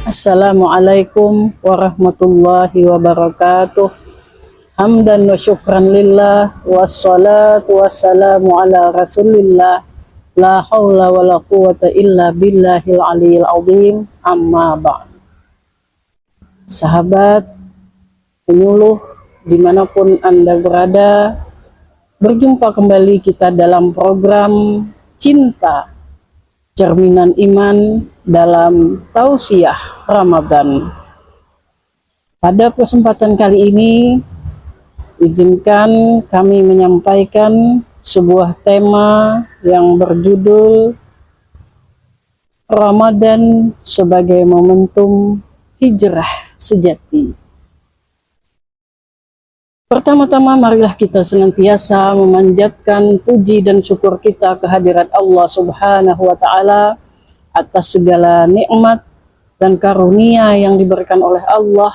Assalamualaikum warahmatullahi wabarakatuh. Hamdan wa syukran lillah, wassalatu wassalamu ala rasulillah, la hawla wa la quwata illa billahil aliyil azim, amma ba'd. Sahabat penyuluh dimanapun Anda berada, berjumpa kembali kita dalam program Cinta Cerminan Iman dalam Tausiah Ramadan. Pada kesempatan kali ini, izinkan kami menyampaikan sebuah tema yang berjudul Ramadan sebagai momentum hijrah sejati. Pertama-tama marilah kita senantiasa memanjatkan puji dan syukur kita kehadirat Allah Subhanahu wa Ta'ala atas segala nikmat dan karunia yang diberikan oleh Allah,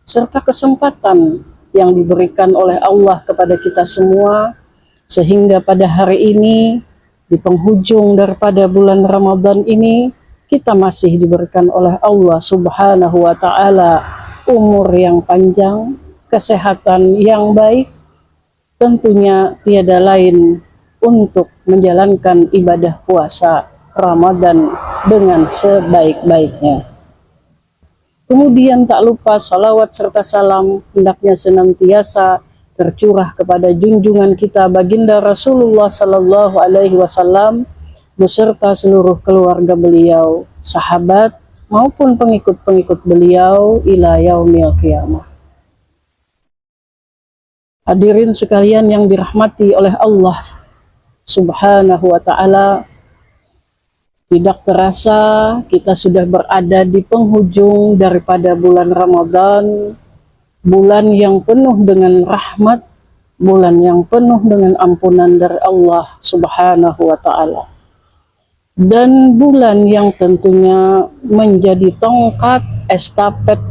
serta kesempatan yang diberikan oleh Allah kepada kita semua, sehingga pada hari ini di penghujung daripada bulan Ramadan ini kita masih diberikan oleh Allah Subhanahu wa Ta'ala umur yang panjang, kesehatan yang baik, tentunya tiada lain untuk menjalankan ibadah puasa Ramadan dengan sebaik-baiknya. Kemudian tak lupa salawat serta salam hendaknya senantiasa tercurah kepada junjungan kita baginda Rasulullah Sallallahu Alaihi Wasallam beserta seluruh keluarga beliau, sahabat maupun pengikut-pengikut beliau ila yaumil qiyamah. Hadirin sekalian yang dirahmati oleh Allah Subhanahu wa Ta'ala, tidak terasa kita sudah berada di penghujung daripada bulan Ramadan, bulan yang penuh dengan rahmat, bulan yang penuh dengan ampunan dari Allah Subhanahu wa Ta'ala, dan bulan yang tentunya menjadi tongkat estafet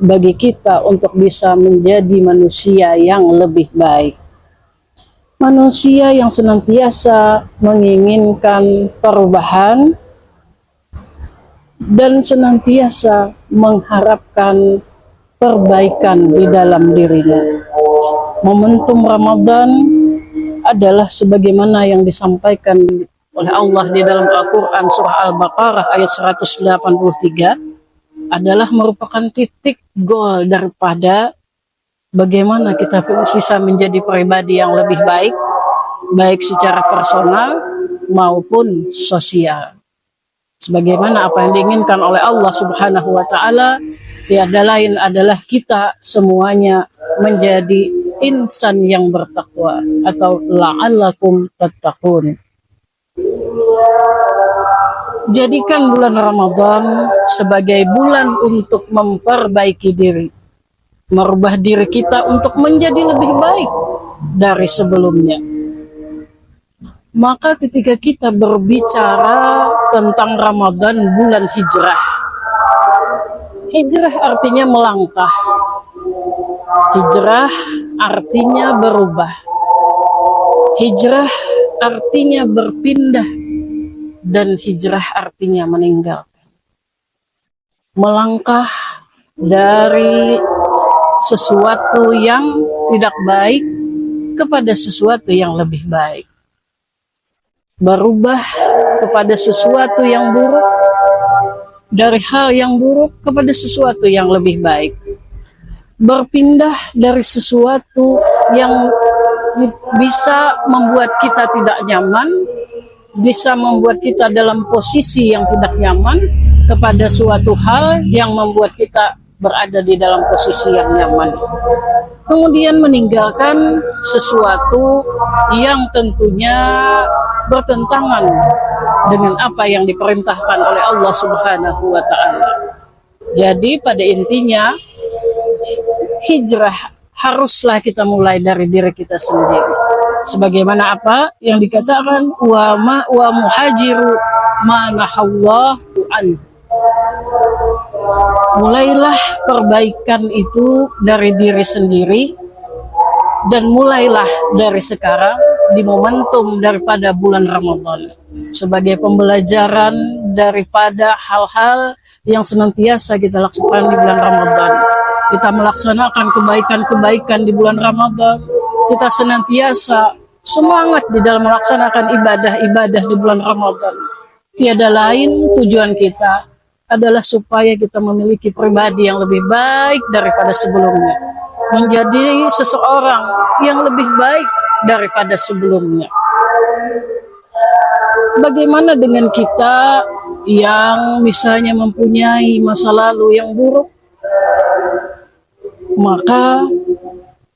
bagi kita untuk bisa menjadi manusia yang lebih baik. Manusia yang senantiasa menginginkan perubahan dan senantiasa mengharapkan perbaikan di dalam dirinya. Momentum Ramadan adalah sebagaimana yang disampaikan oleh Allah di dalam Al-Quran surah Al-Baqarah ayat 183, adalah merupakan titik gol daripada bagaimana kita bisa menjadi pribadi yang lebih baik, baik secara personal maupun sosial. Sebagaimana apa yang diinginkan oleh Allah Subhanahu wa Ta'ala, tiada lain adalah kita semuanya menjadi insan yang bertakwa atau la'allakum tattaqun. Jadikan bulan Ramadan sebagai bulan untuk memperbaiki diri, merubah diri kita untuk menjadi lebih baik dari sebelumnya. Maka ketika kita berbicara tentang Ramadan, bulan hijrah, hijrah artinya melangkah, hijrah artinya berubah, hijrah artinya berpindah, dan hijrah artinya meninggalkan. Melangkah dari sesuatu yang tidak baik kepada sesuatu yang lebih baik. Berubah kepada sesuatu yang buruk, dari hal yang buruk kepada sesuatu yang lebih baik. Berpindah dari sesuatu yang bisa membuat kita tidak nyaman, bisa membuat kita dalam posisi yang tidak nyaman, kepada suatu hal yang membuat kita berada di dalam posisi yang nyaman. Kemudian meninggalkan sesuatu yang tentunya bertentangan dengan apa yang diperintahkan oleh Allah Subhanahu wa Ta'ala. Jadi pada intinya hijrah haruslah kita mulai dari diri kita sendiri. Sebagaimana apa yang dikatakan wa muhajiru manahallahu anhu. Mulailah perbaikan itu dari diri sendiri, dan mulailah dari sekarang di momentum daripada bulan Ramadan sebagai pembelajaran daripada hal-hal yang senantiasa kita lakukan di bulan Ramadan. Kita melaksanakan kebaikan-kebaikan di bulan Ramadan. Kita senantiasa semangat di dalam melaksanakan ibadah-ibadah di bulan Ramadan. Tiada lain tujuan kita adalah supaya kita memiliki pribadi yang lebih baik daripada sebelumnya. Menjadi seseorang yang lebih baik daripada sebelumnya. Bagaimana dengan kita yang misalnya mempunyai masa lalu yang buruk? Maka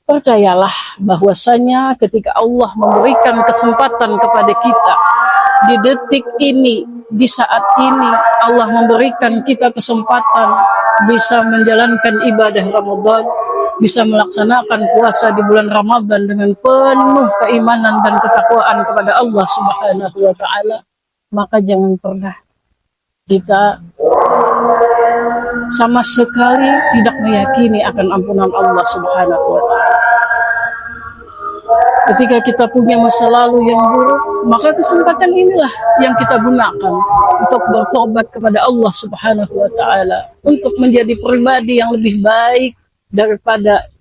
percayalah bahwasanya ketika Allah memberikan kesempatan kepada kita di detik ini, di saat ini, Allah memberikan kita kesempatan bisa menjalankan ibadah Ramadan, bisa melaksanakan puasa di bulan Ramadan dengan penuh keimanan dan ketakwaan kepada Allah Subhanahu wa Ta'ala. Maka jangan pernah kita sama sekali tidak meyakini akan ampunan Allah Subhanahu wa Ta'ala. Ketika kita punya masa lalu yang buruk, maka kesempatan inilah yang kita gunakan untuk bertobat kepada Allah Subhanahu wa Ta'ala, untuk menjadi pribadi yang lebih baik daripada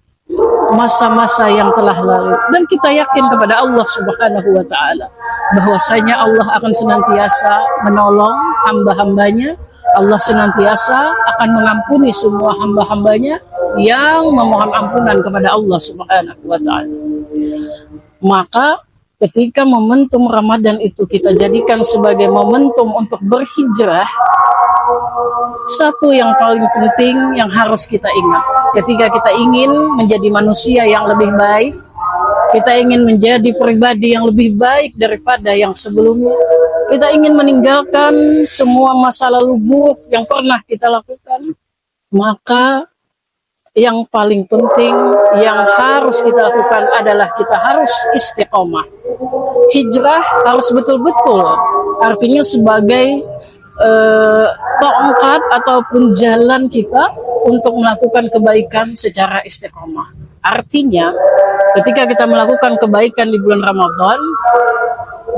masa-masa yang telah lalu. Dan kita yakin kepada Allah Subhanahu wa Ta'ala bahwasanya Allah akan senantiasa menolong hamba-hambanya. Allah senantiasa akan mengampuni semua hamba-hambanya yang memohon ampunan kepada Allah Subhanahu wa Ta'ala. Maka ketika momentum Ramadan itu kita jadikan sebagai momentum untuk berhijrah, satu yang paling penting yang harus kita ingat, ketika kita ingin menjadi manusia yang lebih baik, kita ingin menjadi pribadi yang lebih baik daripada yang sebelumnya, kita ingin meninggalkan semua masa lalu buruk yang pernah kita lakukan, maka yang paling penting yang harus kita lakukan adalah kita harus istiqomah. Hijrah harus betul-betul, artinya sebagai tongkat ataupun jalan kita untuk melakukan kebaikan secara istiqomah. Artinya ketika kita melakukan kebaikan di bulan Ramadan,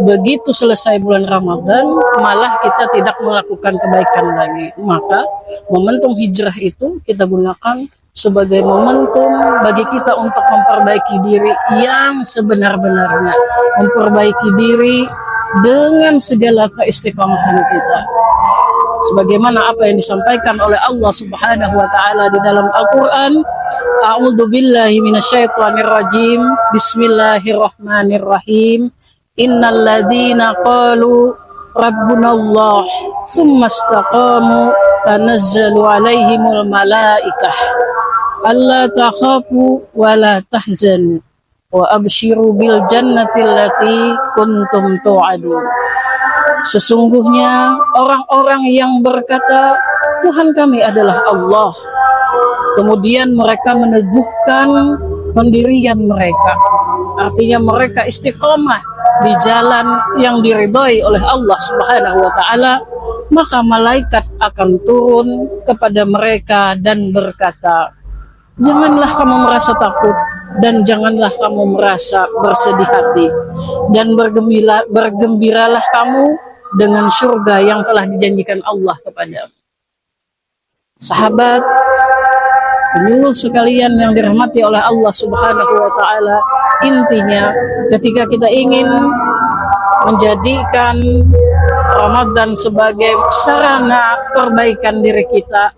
begitu selesai bulan Ramadan malah kita tidak melakukan kebaikan lagi. Maka momentum hijrah itu kita gunakan sebagai momentum bagi kita untuk memperbaiki diri yang sebenar-benarnya, memperbaiki diri dengan segala keistiqomahan kita. Sebagaimana apa yang disampaikan oleh Allah Subhanahu wa Ta'ala di dalam Al-Qur'an, A'udzu billahi minasyaitonir rajim. Bismillahirrahmanirrahim. Innal ladzina qalu rabbunallah tsumma istaqamu tanazzalu 'alaihimul malaikah alla takhafu wa la tahzanu wa abshiru bil jannati allati kuntum tu'adun. Sesungguhnya orang-orang yang berkata Tuhan kami adalah Allah, kemudian mereka meneguhkan pendirian mereka, artinya mereka istiqomah di jalan yang diridhoi oleh Allah Subhanahu wa Ta'ala, maka malaikat akan turun kepada mereka dan berkata, janganlah kamu merasa takut dan janganlah kamu merasa bersedih hati, dan bergembiralah kamu dengan surga yang telah dijanjikan Allah kepadamu. Sahabat, penyuluh sekalian yang dirahmati oleh Allah Subhanahu wa Ta'ala, intinya ketika kita ingin menjadikan Ramadan sebagai sarana perbaikan diri kita,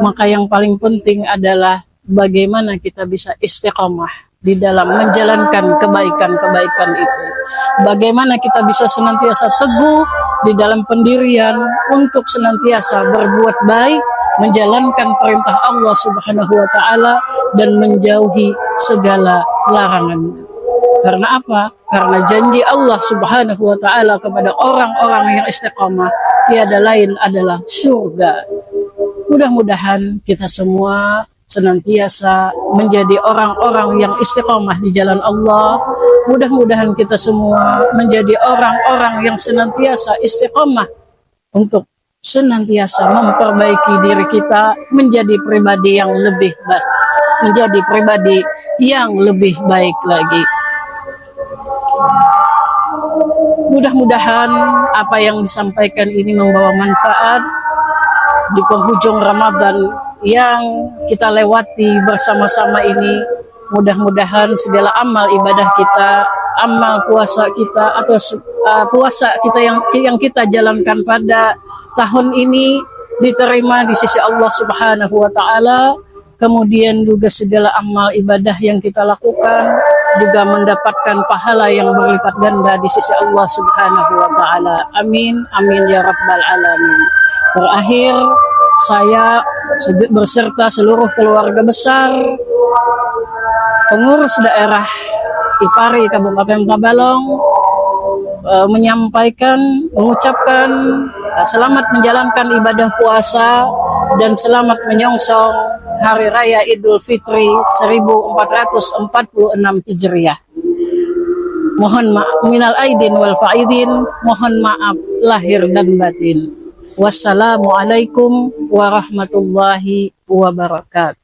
maka yang paling penting adalah bagaimana kita bisa istiqomah di dalam menjalankan kebaikan-kebaikan itu. Bagaimana kita bisa senantiasa teguh di dalam pendirian untuk senantiasa berbuat baik, menjalankan perintah Allah Subhanahu wa Ta'ala dan menjauhi segala larangan. Karena apa? Karena janji Allah Subhanahu wa Ta'ala kepada orang-orang yang istiqomah tiada lain adalah surga. Mudah-mudahan kita semua senantiasa menjadi orang-orang yang istiqomah di jalan Allah. Mudah-mudahan kita semua menjadi orang-orang yang senantiasa istiqomah untuk senantiasa memperbaiki diri kita menjadi pribadi yang lebih baik, menjadi pribadi yang lebih baik lagi. mudah-mudahan apa yang disampaikan ini membawa manfaat di penghujung Ramadan yang kita lewati bersama-sama ini. Mudah-mudahan segala amal ibadah kita, amal puasa kita atau puasa kita yang kita jalankan pada tahun ini diterima di sisi Allah Subhanahu wa taala. Kemudian juga segala amal ibadah yang kita lakukan juga mendapatkan pahala yang berlipat ganda di sisi Allah Subhanahu wa taala. Amin amin ya rabbal alamin. Terakhir, saya berserta seluruh keluarga besar pengurus daerah IPARI Kabupaten Tabalong mengucapkan selamat menjalankan ibadah puasa dan selamat menyongsong Hari Raya Idul Fitri 1446 Hijriah. Mohon maaf minal aidin wal faidin, mohon maaf lahir dan batin. Wassalamualaikum warahmatullahi wabarakatuh.